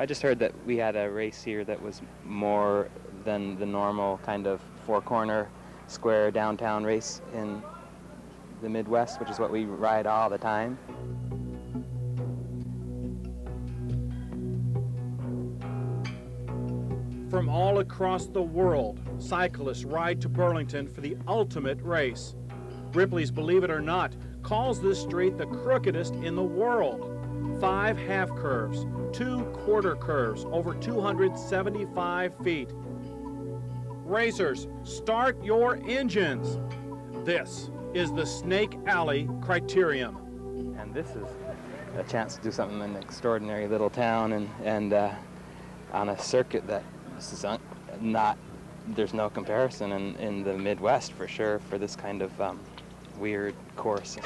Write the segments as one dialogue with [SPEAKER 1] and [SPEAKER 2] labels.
[SPEAKER 1] I just heard that we had a race here that was more than the normal kind of four-corner square downtown race in the Midwest, which is what we ride all the time.
[SPEAKER 2] From all across the world, cyclists ride to Burlington for the ultimate race. Ripley's Believe It or Not calls this street the crookedest in the world. 5 half curves, 2 quarter curves, over 275 feet. Racers, start your engines. This is the Snake Alley Criterium.
[SPEAKER 1] And this is a chance to do something in an extraordinary little town and on a circuit that is not, there's no comparison in the Midwest for sure for this kind of weird course.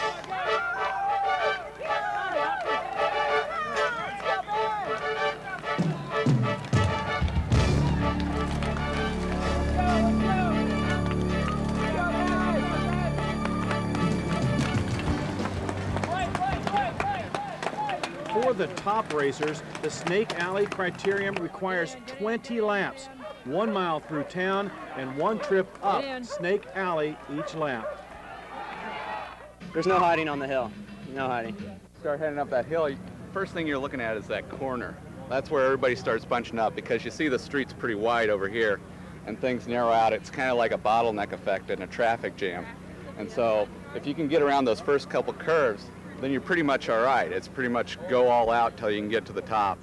[SPEAKER 2] For the top racers, the Snake Alley Criterium requires 20 laps, 1 mile through town and 1 trip up Snake Alley each lap.
[SPEAKER 3] There's no hiding on the hill, no hiding.
[SPEAKER 4] Start heading up that hill, first thing you're looking at is that corner. That's where everybody starts bunching up because you see the street's pretty wide over here and things narrow out. It's kind of like a bottleneck effect in a traffic jam. And so if you can get around those first couple curves, then you're pretty much all right. It's pretty much go all out till you can get to the top.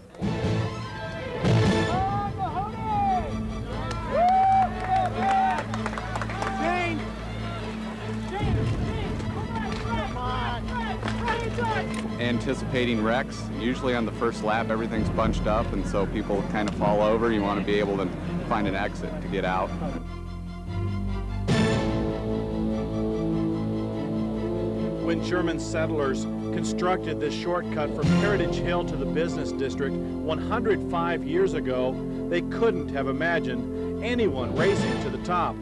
[SPEAKER 4] Anticipating wrecks. Usually on the first lap everything's bunched up and so people kind of fall over. You want to be able to find an exit to get out.
[SPEAKER 2] When German settlers constructed this shortcut from Heritage Hill to the business district 105 years ago, they couldn't have imagined anyone racing to the top.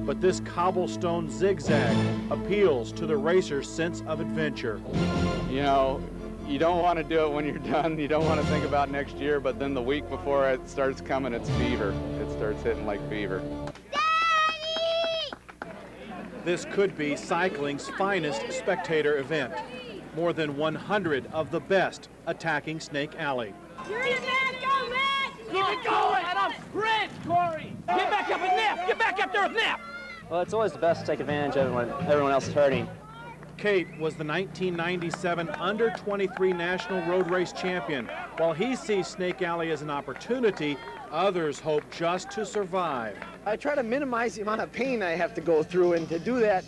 [SPEAKER 2] But this cobblestone zigzag appeals to the racer's sense of adventure.
[SPEAKER 4] You know, you don't want to do it when you're done. You don't want to think about next year, but then the week before it starts coming, it's fever. It starts hitting like fever.
[SPEAKER 2] This could be cycling's finest spectator event. More than 100 of the best attacking Snake Alley.
[SPEAKER 5] You're the man, go, man!
[SPEAKER 6] Keep it going! Let him sprint, Corey! Get back up and nap! Get back up there with nap!
[SPEAKER 3] Well, it's always the best to take advantage of it when everyone else is hurting.
[SPEAKER 2] Kate was the 1997 Under-23 National Road Race Champion. While he sees Snake Alley as an opportunity, others hope just to survive.
[SPEAKER 7] I try to minimize the amount of pain I have to go through, and to do that,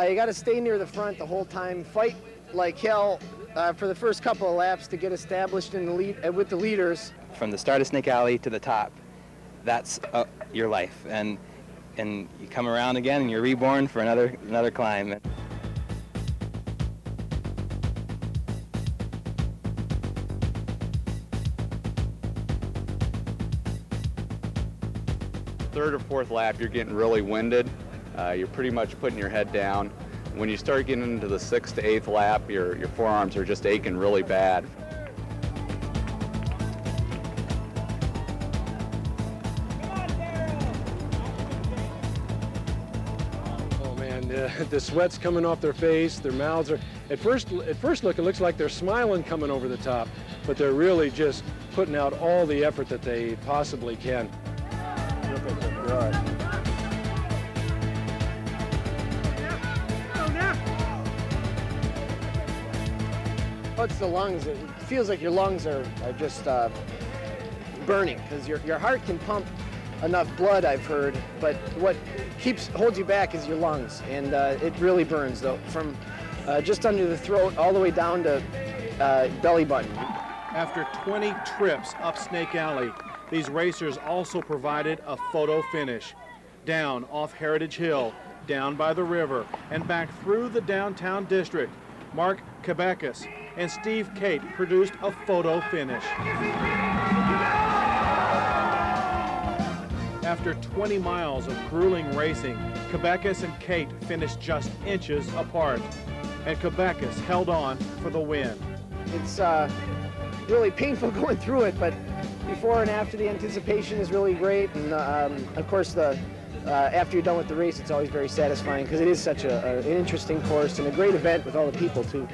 [SPEAKER 7] you got to stay near the front the whole time, fight like hell for the first couple of laps to get established in the lead with the leaders.
[SPEAKER 1] From the start of Snake Alley to the top, that's your life, and you come around again and you're reborn for another climb.
[SPEAKER 4] Third or fourth lap, you're getting really winded. You're pretty much putting your head down. When you start getting into the 6th to 8th lap, your forearms are just aching really bad.
[SPEAKER 8] Oh man, the sweat's coming off their face, their mouths are, at first look, it looks like they're smiling coming over the top, but they're really just putting out all the effort that they possibly can.
[SPEAKER 7] It's the lungs. It feels like your lungs are just burning because your heart can pump enough blood, I've heard, but what holds you back is your lungs, and it really burns though, from just under the throat all the way down to belly button.
[SPEAKER 2] After 20 trips up Snake Alley, these racers also provided a photo finish. Down off Heritage Hill, down by the river, and back through the downtown district. Mark Quebecus and Steve Kate produced a photo finish. After 20 miles of grueling racing, Quebecus and Kate finished just inches apart, and Quebecus held on for the win.
[SPEAKER 7] It's really painful going through it, but before and after the anticipation is really great, and of course after you're done with the race, it's always very satisfying because it is such an interesting course and a great event with all the people too.